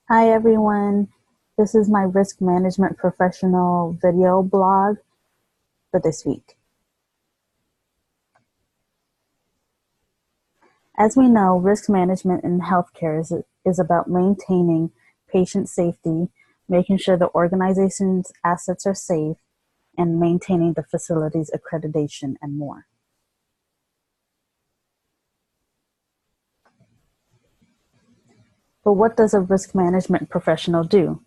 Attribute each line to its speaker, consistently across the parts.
Speaker 1: Hi everyone, this is my risk management professional video blog for this week. As we know, risk management in healthcare is about maintaining patient safety, making sure the organization's assets are safe, and maintaining the facility's accreditation and more. But what does a risk management professional do?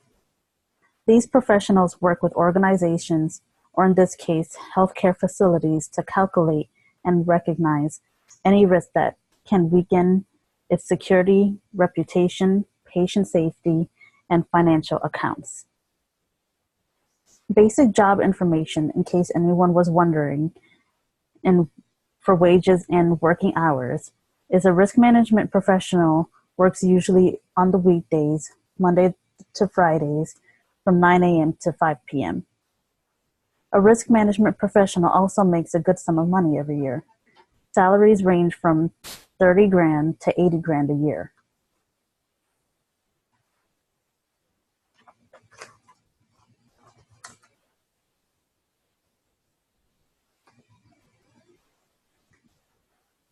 Speaker 1: These professionals work with organizations, or in this case, healthcare facilities, to calculate and recognize any risk that can weaken its security, reputation, patient safety, and financial accounts. Basic job information, in case anyone was wondering, for wages and working hours, is a risk management professional works usually on the weekdays, Monday to Fridays, from 9 a.m. to 5 p.m. A risk management professional also makes a good sum of money every year. Salaries range from 30 grand to 80 grand a year.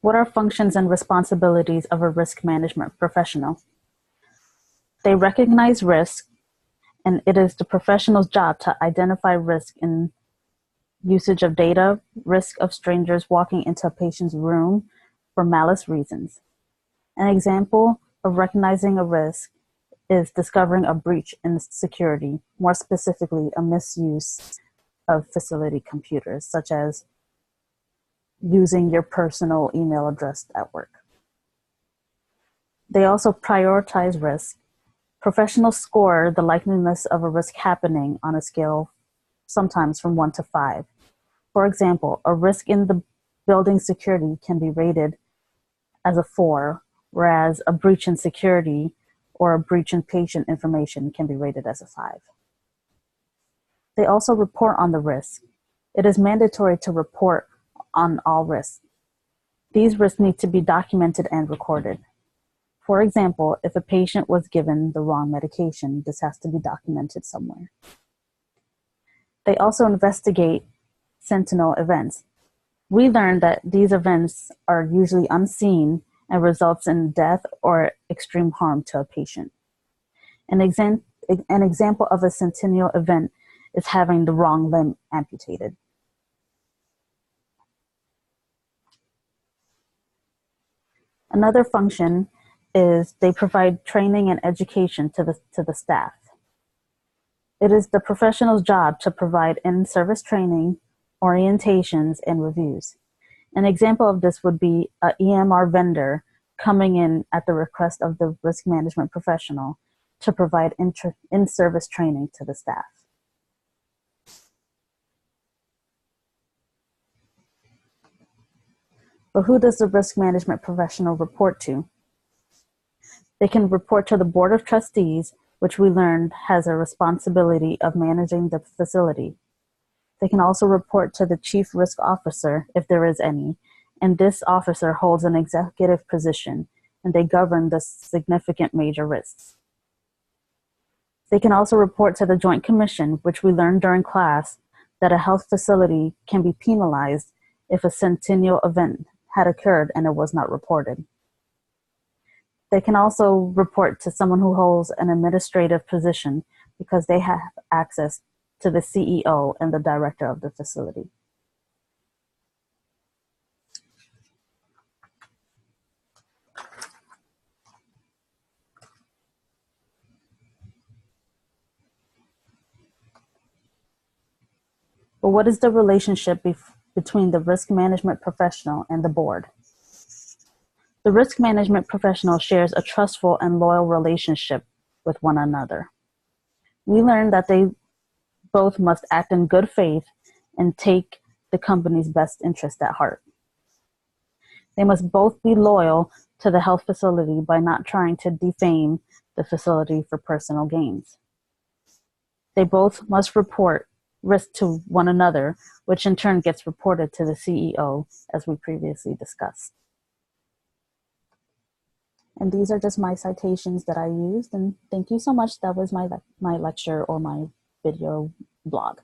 Speaker 1: What are functions and responsibilities of a risk management professional? They recognize risk, and it is the professional's job to identify risk in usage of data, risk of strangers walking into a patient's room for malice reasons. An example of recognizing a risk is discovering a breach in security, more specifically a misuse of facility computers, such as using your personal email address at work. They also prioritize risk. Professionals score the likeliness of a risk happening on a scale sometimes from 1 to 5. For example, a risk in the building security can be rated as a 4, whereas a breach in security or a breach in patient information can be rated as a 5. They also report on the risk. It is mandatory to report on all risks. These risks need to be documented and recorded. For example, if a patient was given the wrong medication, this has to be documented somewhere. They also investigate sentinel events. We learned that these events are usually unseen and results in death or extreme harm to a patient. An example of a sentinel event is having the wrong limb amputated. Another function is they provide training and education to the staff. It is the professional's job to provide in-service training, orientations, and reviews. An example of this would be an EMR vendor coming in at the request of the risk management professional to provide in-service training to the staff. But who does the risk management professional report to? They can report to the Board of Trustees, which we learned has a responsibility of managing the facility. They can also report to the Chief Risk Officer, if there is any, and this officer holds an executive position, and they govern the significant major risks. They can also report to the Joint Commission, which we learned during class that a health facility can be penalized if a sentinel event had occurred and it was not reported. They can also report to someone who holds an administrative position because they have access to the CEO and the director of the facility. But what is the relationship between the risk management professional and the board? The risk management professional shares a trustful and loyal relationship with one another. We learned that they both must act in good faith and take the company's best interest at heart. They must both be loyal to the health facility by not trying to defame the facility for personal gains. They both must report risk to one another, which in turn gets reported to the CEO, as we previously discussed. And these are just my citations that I used. And thank you so much. That was my lecture or my video blog.